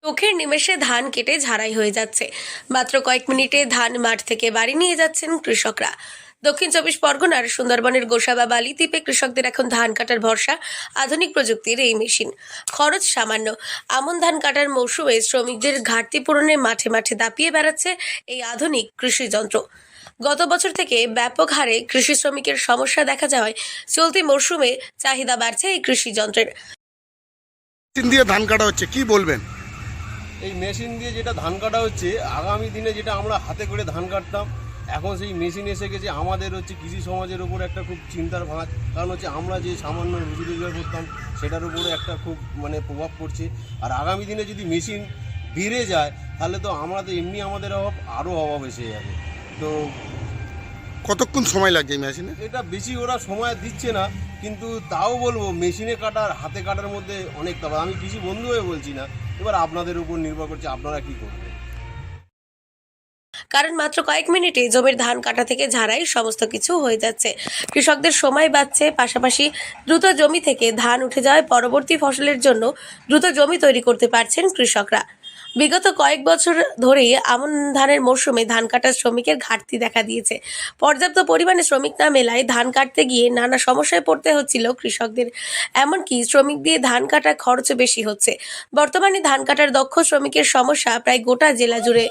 চোখের নিমেষে ধান কেটে ঝাড়াই হয়ে যাচ্ছে। মাত্র কয়েক মিনিটে ধান মাঠ থেকে বাড়ি নিয়ে যাচ্ছেন কৃষকরা। দক্ষিণ চব্বিশ পরগনার সুন্দরবনের গোসাবা বালিদ্বীপে কৃষকদের এখন ধান কাটার ভরসা আধুনিক প্রযুক্তির এই মেশিন। খরচ সামান্য। আমন ধান কাটার মৌসুমে শ্রমিকদের ঘাটতি পূরণে মাঠে মাঠে দাপিয়ে বেড়াচ্ছে এই আধুনিক কৃষি যন্ত্র। গত বছর থেকে ব্যাপক হারে কৃষি শ্রমিকের সমস্যা দেখা যাওয়ায় চলতি মরশুমে চাহিদা বাড়ছে এই কৃষি যন্ত্রের। মেশিন দিয়ে ধান কাটা হচ্ছে, কি বলবেন? এই মেশিন দিয়ে যেটা ধান কাটা হচ্ছে, আগামী দিনে যেটা আমরা হাতে করে ধান কাটতাম, এখন সেই মেশিন এসে গেছে। আমাদের কৃষি সমাজের উপর একটা খুব চিন্তার ভাঁজ, কারণ আমরা যে সামান্য রুজি রোজগার করতাম সেটার উপরে একটা খুব প্রভাব পড়ছে। আর আগামী দিনে যদি মেশিন বেড়ে যায় তাহলে তো এমনি আমাদের আরও অভাব এসে যাবে। তো কতক্ষণ সময় লাগছে এই মেশিনে? এটা বেশি ওরা সময় দিচ্ছে না, কিন্তু তাও বলবো মেশিনে কাটার হাতে কাটার মধ্যে অনেক তফাৎ। আমি কৃষি বন্ধু হয়ে বলছি না, এবার আপনাদের উপর নির্ভর করছে আপনারা কি করবেন। কারণ মাত্র কয়েক মিনিটে জমির ধান কাটা থেকে ঝাড়াই সমস্ত কিছু হয়ে যাচ্ছে। কৃষকদের সময় বাঁচছে, পাশাপাশি দ্রুত জমি থেকে ধান উঠে যাওয়ায় পরবর্তী ফসলের জন্য দ্রুত জমি তৈরি করতে পারছেন কৃষকরা। বিগত কয়েক বছর ধরেই আমন ধানের মরশুমে ধান কাটার শ্রমিকের ঘাটতি দেখা দিয়েছে। পর্যাপ্ত পরিমাণে শ্রমিক না মেলায় ধান কাটতে গিয়ে নানা সমস্যায় পড়তে হচ্ছিল কৃষকদের। এমনকি শ্রমিক দিয়ে ধান কাটার খরচও বেশি হচ্ছে। বর্তমানে ধান কাটার দক্ষ শ্রমিকের সমস্যা প্রায় গোটা জেলা জুড়ে।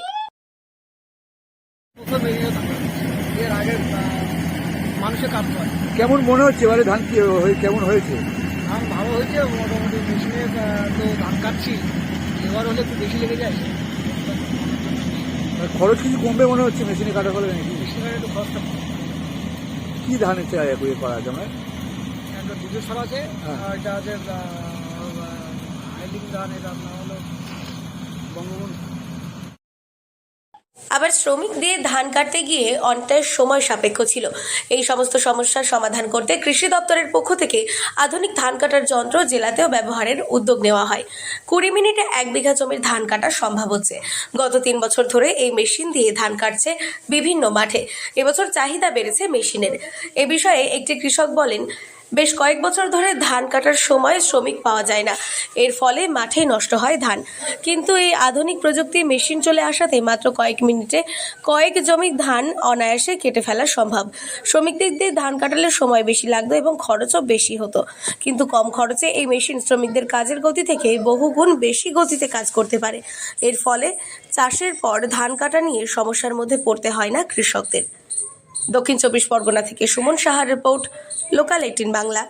এর আগে মানুষের কাটতে হয়। কেমন মনে হচ্ছে এবারে ধান কেমন হয়েছে? ধান ভালো হয়েছে, মোটামুটি মেশিনে তো ধান কাটছি, এবার হলে একটু বেশি লেগে যায়। খরচ কিছু কমবে মনে হচ্ছে মেশিনে কাটা ফলে নাকি? মেশিনে একটু খরচটা কম। কি ধানের চাই করা আছে আমার? একটা দুধের সার আছে, হ্যাঁ। আর এটা আছে হাইলিং ধান, এটা আপনার হলো বঙ্গবন্ধু। আবার শ্রমিক দিয়ে ধান কাটতে গিয়ে অনেকটাই সময় সাপেক্ষ ছিল। এই সমস্ত সমস্যার সমাধান করতে কৃষি দপ্তরের পক্ষ থেকে আধুনিক ধান কাটার যন্ত্র জেলাতেও ব্যবহারের উদ্যোগ নেওয়া হয়। 20 মিনিটে 1 বিঘা জমির ধান কাটা সম্ভব হচ্ছে। গত 3 বছর ধরে এই মেশিন দিয়ে ধান কাটছে বিভিন্ন মাঠে। এবছর চাহিদা বেড়েছে মেশিনের। এ বিষয়ে একটি কৃষক বলেন, বেশ কয়েক বছর ধরে ধান কাটার সময় শ্রমিক পাওয়া যায় না, এর ফলে মাঠে নষ্ট হয় ধান। কিন্তু এই আধুনিক প্রযুক্তির মেশিন চলে আসাতে মাত্র কয়েক মিনিটে কয়েক জমি ধান অনায়াসে কেটে ফেলা সম্ভব। শ্রমিকদের দিয়ে ধান কাটালে সময় বেশি লাগতো এবং খরচও বেশি হতো, কিন্তু কম খরচে এই মেশিন শ্রমিকদের কাজের গতি থেকে বহুগুণ বেশি গতিতে কাজ করতে পারে। এর ফলে চাষের পর ধান কাটা নিয়ে সমস্যার মধ্যে পড়তে হয় না কৃষকদের। দক্ষিণ চব্বিশ পরগনা থেকে সুমন সাহার রিপোর্ট, লোকাল 18 বাংলা।